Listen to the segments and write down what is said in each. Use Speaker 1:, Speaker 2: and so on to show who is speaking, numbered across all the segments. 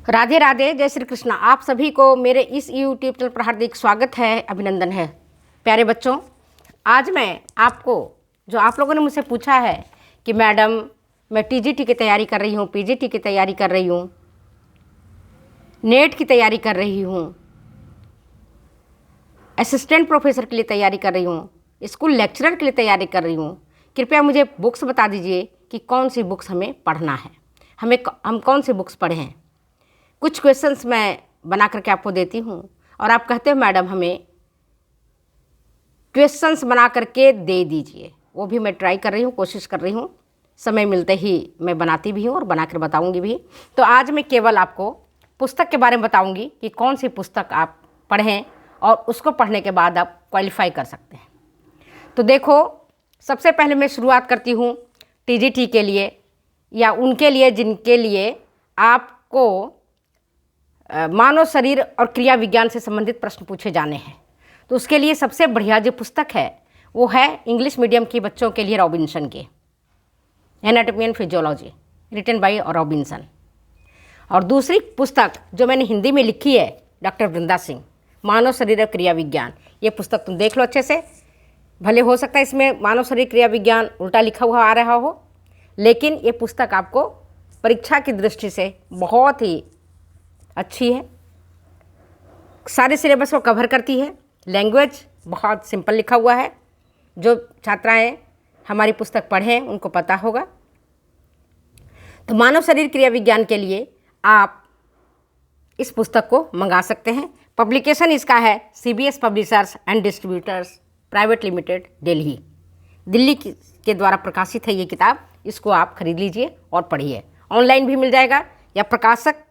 Speaker 1: राधे राधे, जय श्री कृष्णा। आप सभी को मेरे इस यूट्यूब चैनल पर हार्दिक स्वागत है, अभिनंदन है। प्यारे बच्चों, आज मैं आपको, जो आप लोगों ने मुझसे पूछा है कि मैडम मैं टीजीटी की तैयारी कर रही हूँ, पीजीटी की तैयारी कर रही हूँ, नेट की तैयारी कर रही हूँ, असिस्टेंट प्रोफेसर के लिए तैयारी कर रही हूँ, स्कूल लेक्चरर के लिए तैयारी कर रही हूँ, कृपया मुझे बुक्स बता दीजिए कि कौन सी बुक्स हमें पढ़ना है, हम कौन सी बुक्स पढ़ें। कुछ क्वेश्चंस मैं बना करके आपको देती हूँ और आप कहते हो मैडम हमें क्वेश्चंस बना करके दे दीजिए। वो भी मैं ट्राई कर रही हूँ, कोशिश कर रही हूँ, समय मिलते ही मैं बनाती भी हूँ और बना कर बताऊँगी भी। तो आज मैं केवल आपको पुस्तक के बारे में बताऊँगी कि कौन सी पुस्तक आप पढ़ें और उसको पढ़ने के बाद आप क्वालिफाई कर सकते हैं। तो देखो, सबसे पहले मैं शुरुआत करती हूँ टीजीटी के लिए, या उनके लिए जिनके लिए आपको मानव शरीर और क्रिया विज्ञान से संबंधित प्रश्न पूछे जाने हैं। तो उसके लिए सबसे बढ़िया जो पुस्तक है वो है इंग्लिश मीडियम के बच्चों के लिए रॉबिन्सन की anatomy and physiology, written by Robinson. और दूसरी पुस्तक जो मैंने हिंदी में लिखी है डॉक्टर वृंदा सिंह, मानव शरीर और क्रिया विज्ञान। ये पुस्तक तुम देख लो अच्छे से। भले हो सकता है इसमें मानव शरीर क्रिया विज्ञान उल्टा लिखा हुआ आ रहा हो, लेकिन ये पुस्तक आपको परीक्षा की दृष्टि से बहुत ही अच्छी है। सारे सिलेबस को कवर करती है। लैंग्वेज बहुत सिंपल लिखा हुआ है। जो छात्राएं हमारी पुस्तक पढ़ें उनको पता होगा। तो मानव शरीर क्रिया विज्ञान के लिए आप इस पुस्तक को मंगा सकते हैं। पब्लिकेशन इसका है CBS publishers and distributors private limited, Delhi के द्वारा प्रकाशित है ये किताब। इसको आप खरीद लीजिए और पढ़िए। ऑनलाइन भी मिल जाएगा या प्रकाशक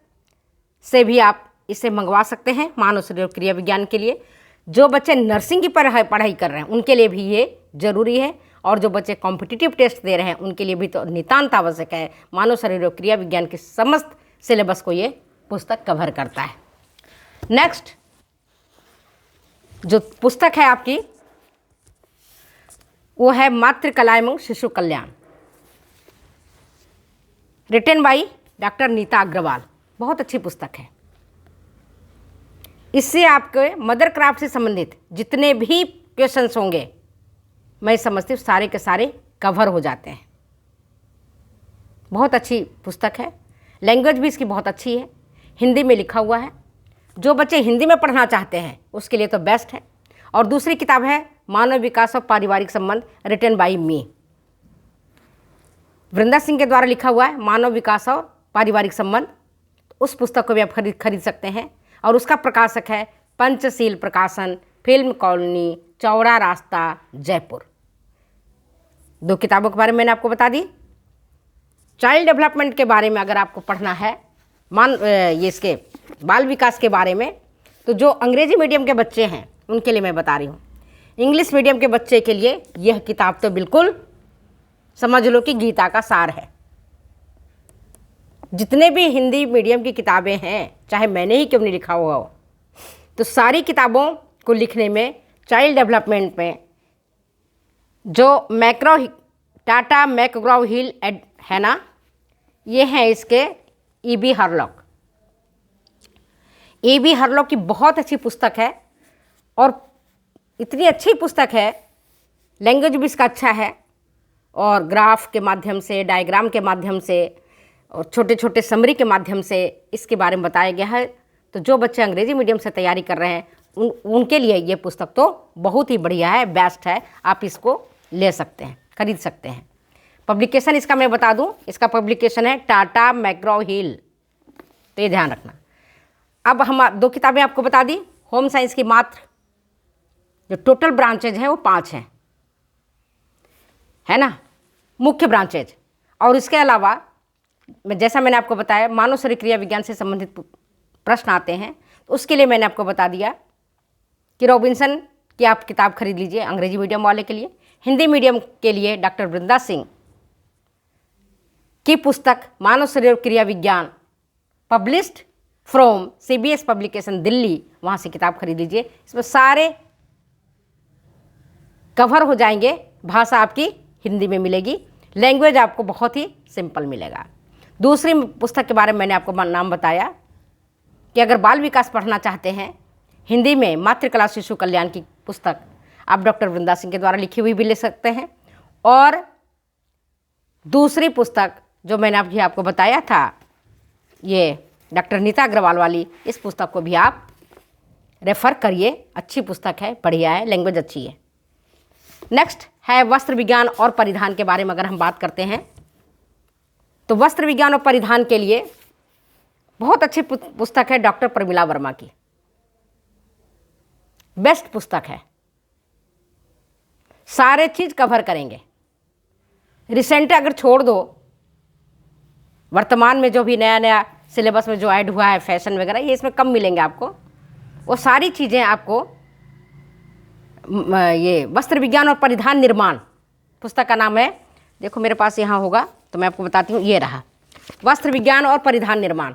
Speaker 1: से भी आप इसे मंगवा सकते हैं। मानव शरीर क्रिया विज्ञान के लिए जो बच्चे नर्सिंग की पढ़ाई कर रहे हैं उनके लिए भी ये जरूरी है, और जो बच्चे कॉम्पिटिटिव टेस्ट दे रहे हैं उनके लिए भी तो नितांत आवश्यक है। मानव शरीर और क्रिया विज्ञान के समस्त सिलेबस को ये पुस्तक कवर करता है। नेक्स्ट जो पुस्तक है आपकी वो है मातृ कला एवं शिशु कल्याण, written by doctor Neeta Agarwal. बहुत अच्छी पुस्तक है। इससे आपके मदर क्राफ्ट से संबंधित जितने भी क्वेश्चंस होंगे मैं समझती हूँ सारे के सारे कवर हो जाते हैं। बहुत अच्छी पुस्तक है। लैंग्वेज भी इसकी बहुत अच्छी है, हिंदी में लिखा हुआ है। जो बच्चे हिंदी में पढ़ना चाहते हैं उसके लिए तो बेस्ट है। और दूसरी किताब है मानव विकास और पारिवारिक संबंध, रिटन बाई मी, वृंदा सिंह के द्वारा लिखा हुआ है मानव विकास और पारिवारिक संबंध। उस पुस्तक को भी आप खरीद सकते हैं। और उसका प्रकाशक है पंचशील प्रकाशन, फिल्म कॉलोनी, चौड़ा रास्ता, जयपुर। दो किताबों के बारे में मैंने आपको बता दी। चाइल्ड डेवलपमेंट के बारे में अगर आपको पढ़ना है, ये इसके बाल विकास के बारे में, तो जो अंग्रेजी मीडियम के बच्चे हैं उनके लिए मैं बता रही हूँ। इंग्लिश मीडियम के बच्चे के लिए यह किताब तो बिल्कुल समझ लो कि गीता का सार है। जितने भी हिंदी मीडियम की किताबें हैं, चाहे मैंने ही क्यों नहीं लिखा हुआ हो, तो सारी किताबों को लिखने में चाइल्ड डेवलपमेंट में जो टाटा मैकग्राव हिल है ना, ये हैं इसके E.B. हरलॉक। E.B. हरलॉक की बहुत अच्छी पुस्तक है और इतनी अच्छी पुस्तक है, लैंग्वेज भी इसका अच्छा है और ग्राफ के माध्यम से, डायग्राम के माध्यम से और छोटे छोटे समरी के माध्यम से इसके बारे में बताया गया है। तो जो बच्चे अंग्रेजी मीडियम से तैयारी कर रहे हैं उनके लिए ये पुस्तक तो बहुत ही बढ़िया है, बेस्ट है। आप इसको ले सकते हैं, खरीद सकते हैं। पब्लिकेशन इसका मैं बता दूं, इसका पब्लिकेशन है टाटा मैकग्राव हिल, तो ये ध्यान रखना। अब हम दो किताबें आपको बता दी। होम साइंस की मात्र जो टोटल ब्रांचेज हैं वो 5 हैं, है ना, मुख्य ब्रांचेज। और इसके अलावा जैसा मैंने आपको बताया मानव शरीर क्रिया विज्ञान से संबंधित प्रश्न आते हैं, तो उसके लिए मैंने आपको बता दिया कि रॉबिन्सन की आप किताब खरीद लीजिए अंग्रेजी मीडियम वाले के लिए। हिंदी मीडियम के लिए डॉक्टर वृंदा सिंह की पुस्तक मानव शरीर क्रिया विज्ञान, published from CBS publication Delhi, वहाँ से किताब खरीद लीजिए। इसमें सारे कवर हो जाएंगे। भाषा आपकी हिंदी में मिलेगी, लैंग्वेज आपको बहुत ही सिंपल मिलेगा। दूसरी पुस्तक के बारे में मैंने आपको नाम बताया, कि अगर बाल विकास पढ़ना चाहते हैं हिंदी में मातृकला शिशु कल्याण की पुस्तक आप डॉक्टर वृंदा सिंह के द्वारा लिखी हुई भी ले सकते हैं। और दूसरी पुस्तक जो मैंने अभी आपको बताया था, ये डॉक्टर नीता अग्रवाल वाली, इस पुस्तक को भी आप रेफ़र करिए। अच्छी पुस्तक है, बढ़िया है, लैंग्वेज अच्छी है। नेक्स्ट है वस्त्र विज्ञान और परिधान के बारे में अगर हम बात करते हैं तो वस्त्र विज्ञान और परिधान के लिए बहुत अच्छी पुस्तक है डॉक्टर प्रमिला वर्मा की, बेस्ट पुस्तक है, सारे चीज़ कवर करेंगे। रिसेंट अगर छोड़ दो, वर्तमान में जो भी नया नया सिलेबस में जो ऐड हुआ है फैशन वगैरह, ये इसमें कम मिलेंगे आपको। वो सारी चीज़ें आपको ये वस्त्र विज्ञान और परिधान निर्माण पुस्तक का नाम है, देखो मेरे पास यहाँ होगा तो मैं आपको बताती हूँ, ये रहा वस्त्र विज्ञान और परिधान निर्माण।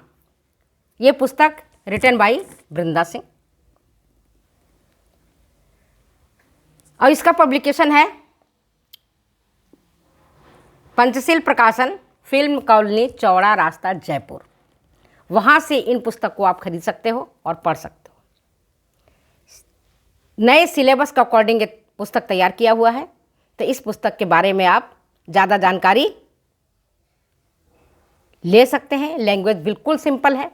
Speaker 1: ये पुस्तक रिटन बाई वृंदा सिंह और इसका पब्लिकेशन है पंचशील प्रकाशन, फिल्म कॉलोनी, चौड़ा रास्ता, जयपुर। वहाँ से इन पुस्तक को आप खरीद सकते हो और पढ़ सकते हो। नए सिलेबस के अकॉर्डिंग पुस्तक तैयार किया हुआ है, तो इस पुस्तक के बारे में आप ज़्यादा जानकारी ले सकते हैं। लैंग्वेज बिल्कुल सिंपल है,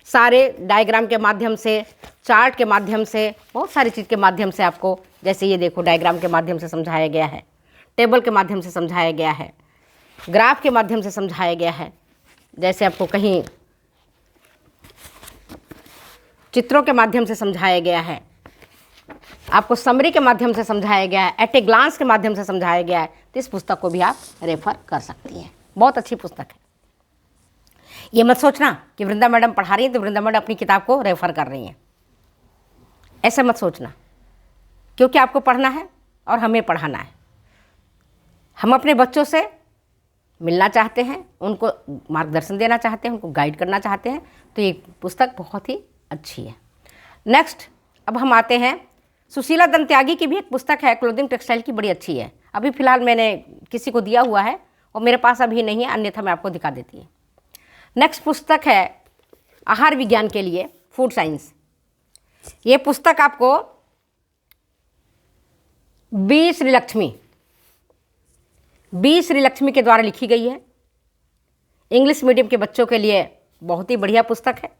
Speaker 1: सारे डायग्राम के माध्यम से, चार्ट के माध्यम से, बहुत सारी चीज़ के माध्यम से आपको, जैसे ये देखो डायग्राम के माध्यम से समझाया गया है, टेबल के माध्यम से समझाया गया है, ग्राफ के माध्यम से समझाया गया है, जैसे आपको कहीं चित्रों के माध्यम से समझाया गया है, आपको समरी के माध्यम से समझाया गया है, एट ए ग्लांस के माध्यम से समझाया गया है। तो इस पुस्तक को भी आप रेफर कर सकती हैं, बहुत अच्छी पुस्तक है। ये मत सोचना कि वृंदा मैडम पढ़ा रही हैं तो वृंदा मैडम अपनी किताब को रेफर कर रही हैं, ऐसा मत सोचना, क्योंकि आपको पढ़ना है और हमें पढ़ाना है। हम अपने बच्चों से मिलना चाहते हैं, उनको मार्गदर्शन देना चाहते हैं, उनको गाइड करना चाहते हैं, तो ये पुस्तक बहुत ही अच्छी है। नेक्स्ट अब हम आते हैं, सुशीला दंत्यागी की भी एक पुस्तक है क्लोथिंग टेक्सटाइल की, बड़ी अच्छी है। अभी फ़िलहाल मैंने किसी को दिया हुआ है और मेरे पास अभी नहीं है, अन्यथा मैं आपको दिखा देती हूँ। नेक्स्ट पुस्तक है आहार विज्ञान के लिए, फूड साइंस। ये पुस्तक आपको बी श्रीलक्ष्मी के द्वारा लिखी गई है। इंग्लिश मीडियम के बच्चों के लिए बहुत ही बढ़िया पुस्तक है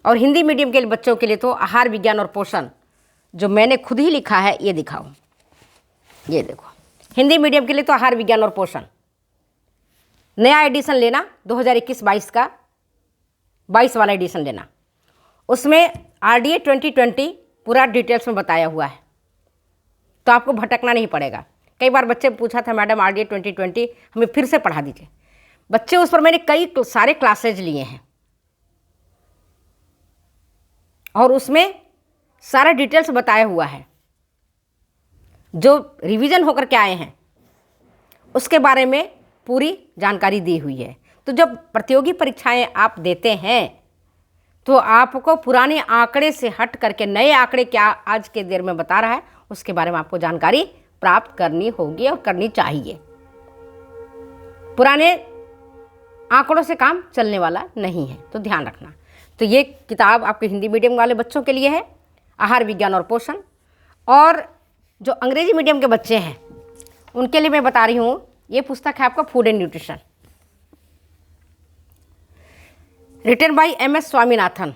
Speaker 1: और हिंदी मीडियम के बच्चों के लिए तो आहार विज्ञान और पोषण, जो मैंने खुद ही लिखा है, ये दिखाऊं, ये देखो, हिंदी मीडियम के लिए तो आहार विज्ञान और पोषण, नया एडिशन लेना 2021-22 का, 22 वाला एडिशन लेना, उसमें RDA 2020 पूरा डिटेल्स में बताया हुआ है, तो आपको भटकना नहीं पड़ेगा। कई बार बच्चे पूछा था मैडम RDA 2020 हमें फिर से पढ़ा दीजिए, बच्चे उस पर मैंने कई सारे क्लासेज लिए हैं और उसमें सारा डिटेल्स बताया हुआ है। जो रिवीजन होकर के आए हैं उसके बारे में पूरी जानकारी दी हुई है। तो जब प्रतियोगी परीक्षाएं आप देते हैं तो आपको पुराने आंकड़े से हट करके नए आंकड़े क्या आज के देर में बता रहा है उसके बारे में आपको जानकारी प्राप्त करनी होगी और करनी चाहिए। पुराने आंकड़ों से काम चलने वाला नहीं है, तो ध्यान रखना। तो ये किताब आपके हिंदी मीडियम वाले बच्चों के लिए है, आहार विज्ञान और पोषण। और जो अंग्रेजी मीडियम के बच्चे हैं उनके लिए मैं बता रही हूँ, ये पुस्तक है आपका food and nutrition, written by MS Swaminathan.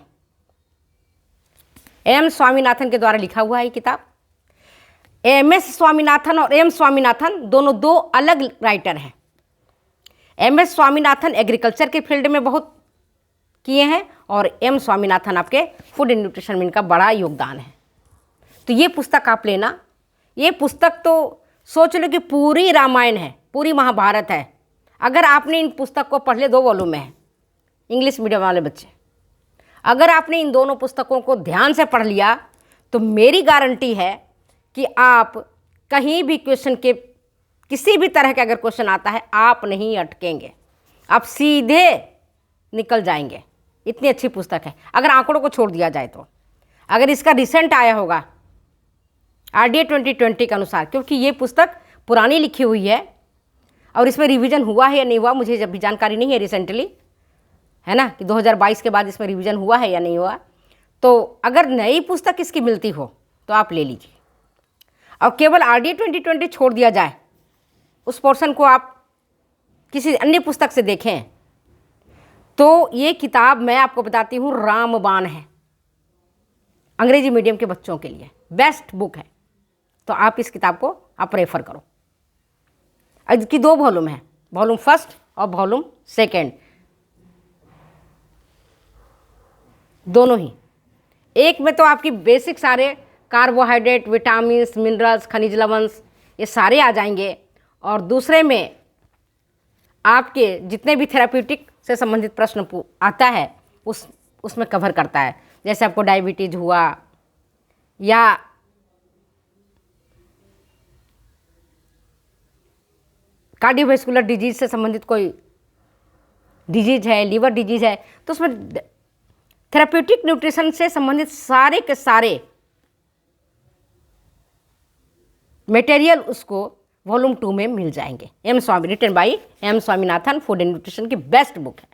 Speaker 1: M Swaminathan के द्वारा लिखा हुआ है ये किताब। MS स्वामीनाथन और M स्वामीनाथन दोनों दो अलग राइटर हैं। MS स्वामीनाथन एग्रीकल्चर के फील्ड में बहुत किए हैं और M स्वामीनाथन आपके फूड एंड न्यूट्रिशन में इनका बड़ा योगदान है। तो ये पुस्तक आप लेना। ये पुस्तक तो सोच लो कि पूरी रामायण है, पूरी महाभारत है। अगर आपने इन पुस्तक को पढ़ ले, 2 वॉल्यूम में है, इंग्लिश मीडियम वाले बच्चे, अगर आपने इन दोनों पुस्तकों को ध्यान से पढ़ लिया तो मेरी गारंटी है कि आप कहीं भी क्वेश्चन के, किसी भी तरह का अगर क्वेश्चन आता है, आप नहीं अटकेंगे, आप सीधे निकल जाएंगे। इतनी अच्छी पुस्तक है अगर आंकड़ों को छोड़ दिया जाए तो। अगर इसका रिसेंट आया होगा RDA 2020 के अनुसार, क्योंकि ये पुस्तक पुरानी लिखी हुई है और इसमें रिवीजन हुआ है या नहीं हुआ मुझे जब भी जानकारी नहीं है रिसेंटली, है ना, कि 2022 के बाद इसमें रिवीजन हुआ है या नहीं हुआ। तो अगर नई पुस्तक इसकी मिलती हो तो आप ले लीजिए, और केवल RDA 2020 छोड़ दिया जाए, उस पोर्शन को आप किसी अन्य पुस्तक से देखें, तो ये किताब मैं आपको बताती हूँ रामबाण है, अंग्रेजी मीडियम के बच्चों के लिए बेस्ट बुक है। तो आप इस किताब को आप रेफर करो। इसकी 2 वॉल्यूम है, वॉल्यूम फर्स्ट और वॉल्यूम सेकेंड, दोनों ही। एक में तो आपकी बेसिक सारे कार्बोहाइड्रेट, विटामिन, मिनरल्स, खनिज लवण ये सारे आ जाएंगे, और दूसरे में आपके जितने भी थेराप्यूटिक से संबंधित प्रश्न आता है उसमें कवर करता है। जैसे आपको डायबिटीज हुआ या कार्डियोवैस्कुलर डिजीज से संबंधित कोई डिजीज है, लीवर डिजीज है, तो उसमें थेराप्यूटिक न्यूट्रिशन से संबंधित सारे के सारे मटेरियल उसको वॉल्यूम 2 में मिल जाएंगे। M Swami, written by M Swaminathan, food and nutrition की बेस्ट बुक है।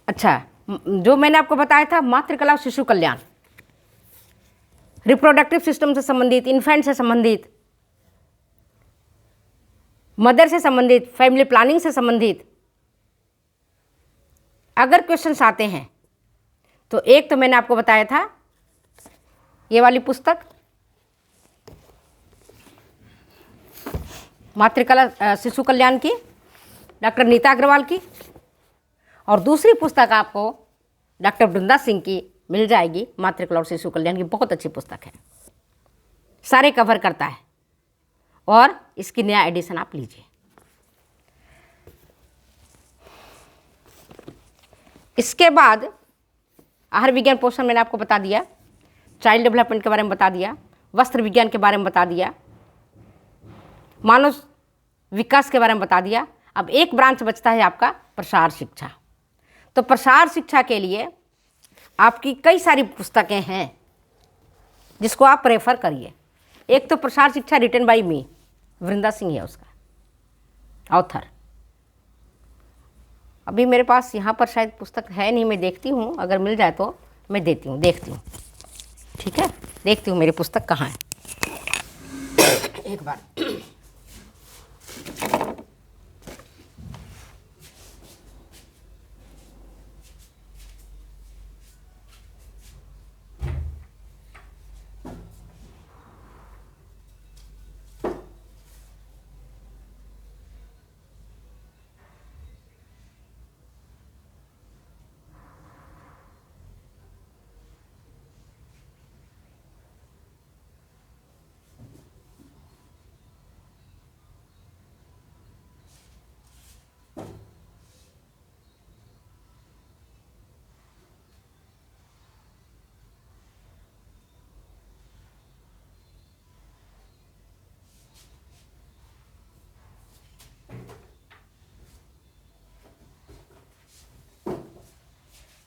Speaker 1: अच्छा, जो मैंने आपको बताया था मातृकला और शिशु कल्याण, रिप्रोडक्टिव सिस्टम से संबंधित, इन्फेंट से संबंधित, मदर से संबंधित, फैमिली प्लानिंग से संबंधित अगर क्वेश्चंस आते हैं तो एक तो मैंने आपको बताया था ये वाली पुस्तक मातृकला शिशु कल्याण की, डॉक्टर नीता अग्रवाल की, और दूसरी पुस्तक आपको डॉक्टर वृंदा सिंह की मिल जाएगी, मातृकला और शिशु कल्याण की बहुत अच्छी पुस्तक है, सारे कवर करता है, और इसकी नया एडिशन आप लीजिए। इसके बाद आहार विज्ञान पोषण मैंने आपको बता दिया, चाइल्ड डेवलपमेंट के बारे में बता दिया, वस्त्र विज्ञान के बारे में बता दिया, मानव विकास के बारे में बता दिया। अब एक ब्रांच बचता है आपका प्रसार शिक्षा। तो प्रसार शिक्षा के लिए आपकी कई सारी पुस्तकें हैं जिसको आप रेफर करिए। एक तो प्रसार शिक्षा रिटन बाई मी, वृंदा सिंह है उसका ऑथर। अभी मेरे पास यहाँ पर शायद पुस्तक है नहीं, मैं देखती हूँ, अगर मिल जाए तो मैं देती हूँ, देखती हूँ, ठीक है, देखती हूँ मेरी पुस्तक कहाँ है एक बार।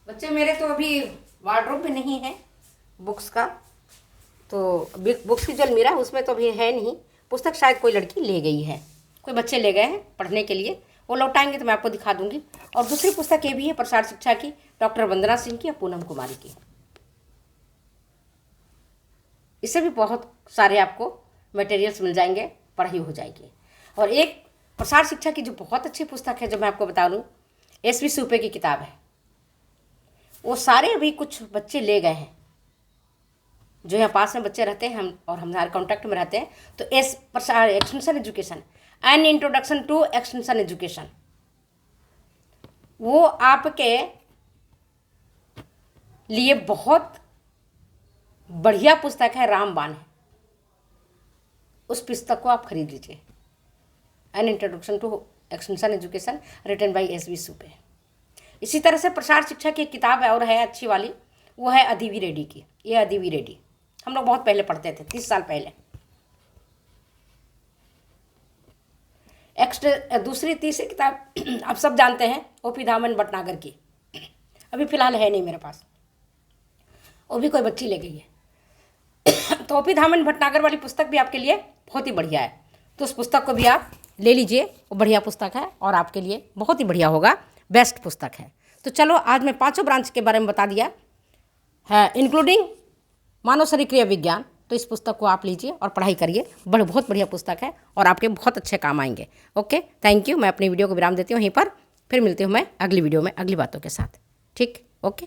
Speaker 1: बच्चे मेरे तो अभी वार्डरोब में नहीं है बुक्स का, तो बुक्स की जो अलमीरा है उसमें तो अभी है नहीं पुस्तक, शायद कोई लड़की ले गई है, कोई बच्चे ले गए हैं पढ़ने के लिए, वो लौटाएंगे तो मैं आपको दिखा दूंगी। और दूसरी पुस्तक ये भी है प्रसार शिक्षा की, डॉक्टर वंदना सिंह की या पूनम कुमारी की। इससे भी बहुत सारे आपको मटेरियल्स मिल जाएंगे, पढ़ाई हो जाएगी। और एक प्रसार शिक्षा की जो बहुत अच्छी पुस्तक है जो मैं आपको बता दूँ, SV सूपे की किताब है, वो सारे अभी कुछ बच्चे ले गए हैं जो यहाँ पास में बच्चे रहते हैं, हम और हमारे कॉन्टैक्ट में रहते हैं। तो प्रसार extension education and introduction to extension education, वो आपके लिए बहुत बढ़िया पुस्तक है, रामबाण है, उस पुस्तक को आप खरीद लीजिए। An introduction to extension education written by SV Supe. इसी तरह से प्रसार शिक्षा की एक किताब है और है अच्छी वाली, वो है अदिति रेड्डी की। ये अदिति रेड्डी हम लोग बहुत पहले पढ़ते थे, 30 साल पहले। दूसरी तीसरी किताब आप सब जानते हैं OP धामन भटनागर की, अभी फ़िलहाल है नहीं मेरे पास, वो भी कोई बच्ची ले गई है। तो OP धामन भटनागर वाली पुस्तक भी आपके लिए बहुत ही बढ़िया है, तो उस पुस्तक को भी आप ले लीजिए, वो बढ़िया पुस्तक है और आपके लिए बहुत ही बढ़िया होगा। बेस्ट पुस्तक है। तो चलो आज मैं 5 ब्रांच के बारे में बता दिया है, इंक्लूडिंग मानव शरीर क्रिया विज्ञान। तो इस पुस्तक को आप लीजिए और पढ़ाई करिए, बहुत बढ़िया पुस्तक है और आपके बहुत अच्छे काम आएंगे। Okay, thank you. मैं अपनी वीडियो को विराम देती हूँ यहीं पर, फिर मिलती हूँ मैं अगली वीडियो में अगली बातों के साथ। ठीक, ओके।